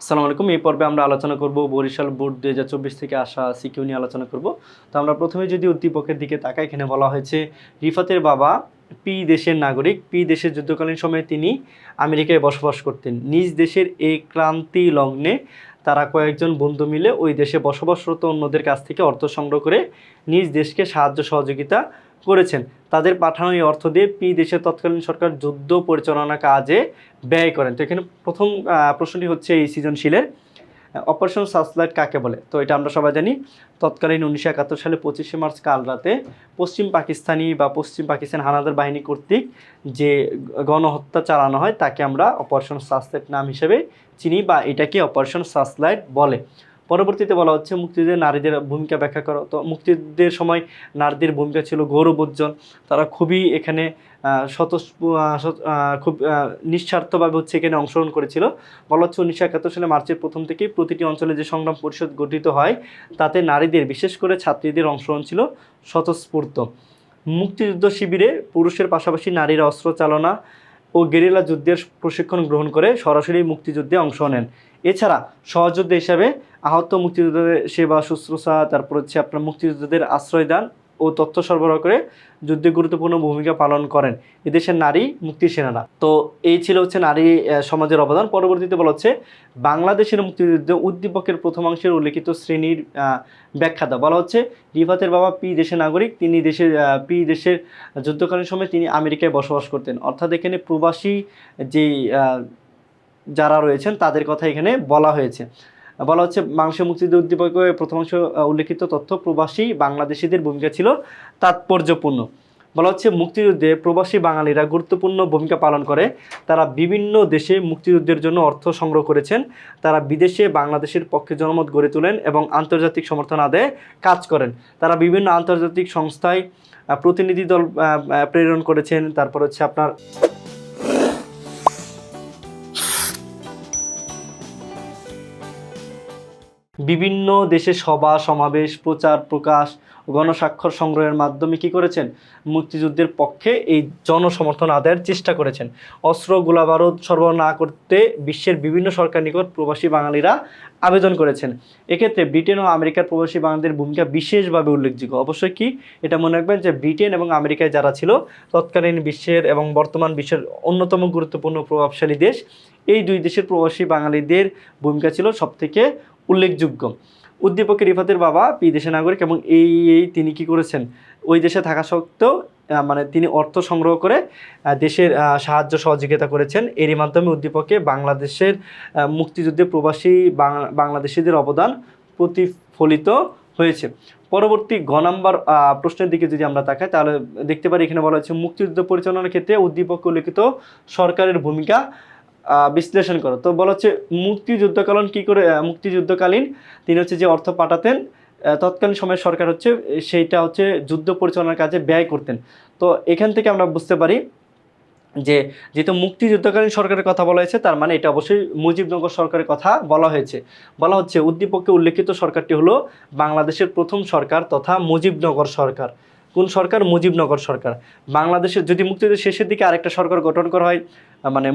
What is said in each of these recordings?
আসসালামু আলাইকুম। এই পর্বে আমরা আলোচনা করব বরিশাল বোর্ড ২০২৪ থেকে আসা সিকিউ নিয়ে আলোচনা করব। তো আমরা প্রথমে যদি উদ্দীপকের দিকে তাকাই, এখানে বলা হয়েছে রিফাতের বাবা পি দেশের নাগরিক। পি দেশের যুদ্ধকালীন সময়ে তিনি আমেরিকায় বসবাস করতেন। নিজ দেশের এই ক্রান্তি লগ্নে তারা কয়েকজন বন্ধু মিলে ওই দেশে বসবাসরত অন্যদের কাছ থেকে অর্থ সংগ্রহ করে নিজ দেশকে সাহায্য সহযোগিতা করেছেন। তাদের পাঠানো এই অর্থ দিয়ে পি দেশের তৎকালীন সরকার যুদ্ধ পরিচালনা কাজে ব্যয় করেন। তো এখানে প্রথম প্রশ্নটি হচ্ছে এই সৃজনশীলের, অপারেশন সার্চলাইট কাকে বলে? তো এটা আমরা সবাই জানি। তৎকালীন 1971 সালে 25শে মার্চ কাল রাতে পশ্চিম পাকিস্তান হানাদার বাহিনী কর্তৃক যে গণহত্যা চালানো হয় তাকে আমরা অপারেশন সার্চলাইট নাম হিসেবে চিনি, বা এটাকে অপারেশন সার্চলাইট বলে। পরবর্তীতে বলা হচ্ছে মুক্তিযুদ্ধে নারীদের ভূমিকা ব্যাখ্যা করো। তো মুক্তিযুদ্ধের সময় নারীদের ভূমিকা ছিল গৌরবোজ্জ্বল। তারা খুবই এখানে খুব নিঃস্বার্থভাবে এখানে অংশগ্রহণ করেছিল। বলা হচ্ছে 1971 সালে মার্চের প্রথম থেকেই প্রতিটি অঞ্চলে যে সংগ্রাম পরিষদ গঠিত হয় তাতে নারীদের, বিশেষ করে ছাত্রীদের অংশগ্রহণ ছিল স্বতঃস্ফূর্ত। মুক্তিযুদ্ধ শিবিরে পুরুষের পাশাপাশি নারীরা অস্ত্র চালনা ও গেরিলা যুদ্ধের প্রশিক্ষণ গ্রহণ করে সরাসরি মুক্তিযুদ্ধে অংশ নেন। এছাড়া সহযোদ্ধা হিসাবে আহত মুক্তিযোদ্ধাদের সেবা শুশ্রূষা, তারপর আপনার মুক্তিযোদ্ধাদের আশ্রয়দান ও তথ্য সরবরাহ করে যুদ্ধে গুরুত্বপূর্ণ ভূমিকা পালন করেন এদেশের নারী মুক্তি সেনারা। তো এই ছিল নারী সমাজের অবদান। পরবর্তীতে বলা হচ্ছে বাংলাদেশের মুক্তিযুদ্ধে উদ্দীপকের প্রথমাংশের উল্লেখিত শ্রেণীর ব্যাখ্যা দাও। বলা হচ্ছে রিফাতের বাবা পি দেশের নাগরিক, তিনি পি দেশের যুদ্ধকালীন সময় তিনি আমেরিকায় বসবাস করতেন। অর্থাৎ এখানে প্রবাসী যেই যারা রয়েছেন তাদের কথা এখানে বলা হয়েছে। বলা হচ্ছে বাংলাদেশের মুক্তিযুদ্ধ উদ্দীপকে প্রথমাংশ উল্লেখিত তথ্য প্রবাসী বাংলাদেশিদের ভূমিকা ছিল তাৎপর্যপূর্ণ। বলা হচ্ছে মুক্তিযুদ্ধে প্রবাসী বাঙালিরা গুরুত্বপূর্ণ ভূমিকা পালন করে। তারা বিভিন্ন দেশে মুক্তিযুদ্ধের জন্য অর্থ সংগ্রহ করেছেন। তারা বিদেশে বাংলাদেশের পক্ষে জনমত গড়ে তোলেন এবং আন্তর্জাতিক সমর্থন আদায়ে কাজ করেন। তারা বিভিন্ন আন্তর্জাতিক সংস্থায় প্রতিনিধি দল প্রেরণ করেছেন। তারপর আপনার বিভিন্ন দেশে সভা সমাবেশ, প্রচার প্রকাশ, গণস্বাক্ষর সংগ্রহের মাধ্যমে কী করেছেন? মুক্তিযুদ্ধের পক্ষে এই জনসমর্থন আদায়ের চেষ্টা করেছেন। অস্ত্র গোলাবারুদ সরবরাহ না করতে বিশ্বের বিভিন্ন সরকার নিকট প্রবাসী বাঙালিরা আবেদন করেছেন। এক্ষেত্রে ব্রিটেন ও আমেরিকার প্রবাসী বাঙালিদের ভূমিকা বিশেষভাবে উল্লেখযোগ্য। অবশ্যই কি এটা মনে রাখবেন যে ব্রিটেন এবং আমেরিকায় যারা ছিল তৎকালীন বিশ্বের এবং বর্তমান বিশ্বের অন্যতম গুরুত্বপূর্ণ প্রভাবশালী দেশ, এই দুই দেশের প্রবাসী বাঙালিদের ভূমিকা ছিল সবথেকে উল্লেখযোগ্য। উদ্দীপকের রিফাতের বাবা পি দেশের নাগরিক এবং তিনি কি করেছেন? ওই দেশে থাকা সত্ত্বেও তিনি অর্থ সংগ্রহ করে দেশের সাহায্য সহযোগিতা করেছেন। এরই মাধ্যমে উদ্দীপকে বাংলাদেশের মুক্তিযুদ্ধে প্রবাসী বাংলাদেশিদের অবদান প্রতিফলিত হয়েছে। পরবর্তী গ নাম্বার প্রশ্নের দিকে যদি আমরা তাকাই তাহলে দেখতে পারি এখানে বলা হচ্ছে মুক্তিযুদ্ধ পরিচালনার ক্ষেত্রে উদ্দীপকে উল্লেখিত সরকারের ভূমিকা বিশ্লেষণ করো। তো বলা হচ্ছে মুক্তিযুদ্ধকালীন তিনি যে অর্থ পাঠাতেন তৎকালীন সময়ের সরকার সেইটা যুদ্ধ পরিচালনার কাজে ব্যয় করতেন। তো এখান থেকে আমরা বুঝতে পারি যে যেহেতু মুক্তিযুদ্ধকালীন সরকারের কথা বলা হয়েছে তার মানে এটা অবশ্যই মুজিবনগর সরকারের কথা বলা হয়েছে। বলা হচ্ছে উদ্দীপকে উল্লেখিত সরকারটি হলো বাংলাদেশের প্রথম সরকার তথা মুজিবনগর সরকার। কোন সরকার? মুজিবনগর সরকার। বাংলাদেশের যদি মুক্তিযুদ্ধের শেষের দিকে আরেকটা সরকার গঠন করা হয়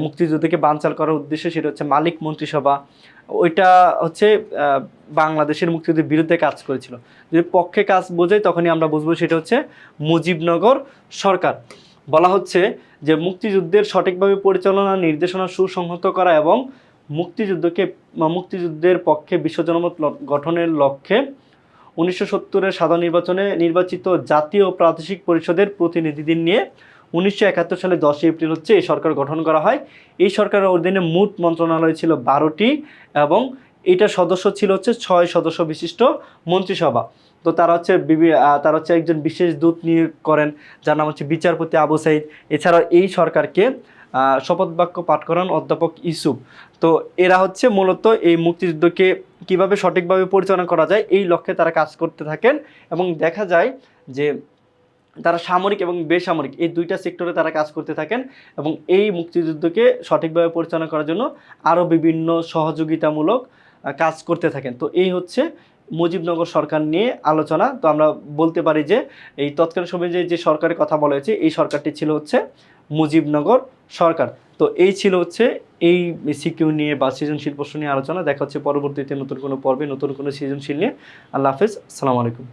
মুক্তিযুদ্ধকে বানচাল করার উদ্দেশ্যে, সেটা মালিক মন্ত্রিসভা। ওইটা বাংলাদেশের মুক্তিযুদ্ধের বিরুদ্ধে কাজ করেছিল। যদি পক্ষে কাজ বোঝাই তখনই আমরা বুঝবো সেটা মুজিবনগর সরকার। বলা হচ্ছে যে মুক্তিযুদ্ধের সঠিকভাবে পরিচালনা, নির্দেশনা সুসংহত করা এবং মুক্তিযুদ্ধের পক্ষে বিশ্ব জনমত গঠনের লক্ষ্যে 1970-এর সাধারণ নির্বাচনে নির্বাচিত জাতীয় ও প্রাদেশিক পরিষদের প্রতিনিধিদের নিয়ে 1971 সালে 10 এপ্রিল এই সরকার গঠন করা হয়। এই সরকারের অধীনে মোট মন্ত্রণালয় ছিল 12টি এবং এটা সদস্য ছিল 6 সদস্য বিশিষ্ট মন্ত্রিসভা। তো তারা একজন বিশেষ দূত নিয়োগ করেন যার নাম বিচারপতি আবু সাইদ। এছাড়াও এই সরকারকে শপথ বাক্য পাঠ করান অধ্যাপক ইউসুফ। তো এরা মূলত এই মুক্তিযুদ্ধকে কিভাবে সঠিকভাবে পরিচালনা করা যায় এই লক্ষ্যে তারা কাজ করতে থাকেন এবং দেখা যায় যে তারা সামরিক এবং বেসামরিক এই দুইটা সেক্টরে তারা কাজ করতে থাকেন এবং এই মুক্তিযুদ্ধকে সঠিকভাবে পরিচালনা করার জন্য আরও বিভিন্ন সহযোগিতামূলক কাজ করতে থাকেন। তো এই মুজিবনগর সরকার নিয়ে আলোচনা। তো আমরা বলতে পারি যে এই তৎকালীন সময়ে যে সরকারের কথা বলা হয়েছে এই সরকারটি ছিল মুজিবনগর সরকার। তো এই ছিল হচ্ছে এই সিকিউ নিয়ে বা সৃজনশীল প্রশ্ন নিয়ে আলোচনা। দেখা হচ্ছে পরবর্তীতে নতুন কোনো পর্বে নতুন কোনো সৃজনশীল নিয়ে। আল্লাহ হাফেজ, আসসালামু আলাইকুম।